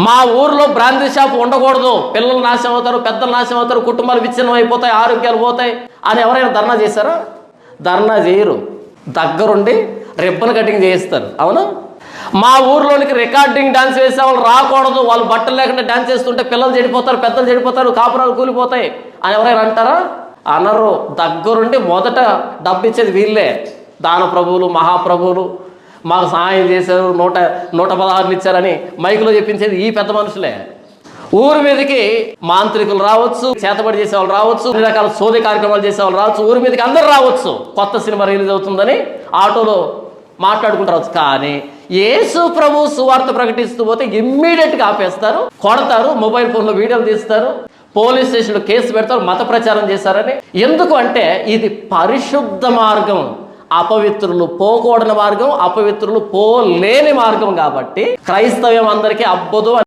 మా ఊర్లో brandy shop ఉండకూడదు, పిల్లలు నాశనం అవుతారు, పెద్దలు నాశనం అవుతారు, కుటుంబాలు విచ్ఛిన్నం అయిపోతాయి, ఆరోగ్యాలు పోతాయి అని ఎవరైనా ధర్నా చేశారా? ధర్నా చేయరు, దగ్గరుండి రిబ్బన్ కటింగ్ చేయిస్తారు. అవును, మా ఊర్లోనికి రికార్డింగ్ డాన్స్ వేసే వాళ్ళు రాకూడదు, వాళ్ళు బట్టలు లేకుండా డాన్స్ చేస్తుంటే పిల్లలు చెడిపోతారు, పెద్దలు చెడిపోతారు, కాపురాలు కూలిపోతాయి అని ఎవరైనా అంటారా? అనరు. దగ్గరుండి మొదట డబ్బు ఇచ్చేది వీళ్ళే. దాన ప్రభువులు, మహాప్రభువులు మాకు సహాయం చేశారు, 116 ఇచ్చారని మైకులో చెప్పించేది ఈ పెద్ద మనుషులే. ఊరి మీదకి మాంత్రికులు రావచ్చు, చేతబడి చేసేవాళ్ళు రావచ్చు, అన్ని రకాల సోది కార్యక్రమాలు చేసేవాళ్ళు రావచ్చు, ఊరి మీదకి అందరూ రావచ్చు. కొత్త సినిమా రిలీజ్ అవుతుందని ఆటోలో మాట్లాడుకుంటారు. కానీ యేసు ప్రభు సువార్త ప్రకటిస్తూ పోతే ఇమ్మీడియట్గా ఆపేస్తారు, కొడతారు, మొబైల్ ఫోన్లో వీడియోలు తీస్తారు, పోలీస్ స్టేషన్లో కేసు పెడతారు, మత ప్రచారం చేశారని. ఎందుకు అంటే ఇది పరిశుద్ధ మార్గం, అపవిత్రులు పోకూడని మార్గం, అపవిత్రులు పోలేని మార్గం. కాబట్టి క్రైస్తవ్యం అందరికీ అబ్బదు.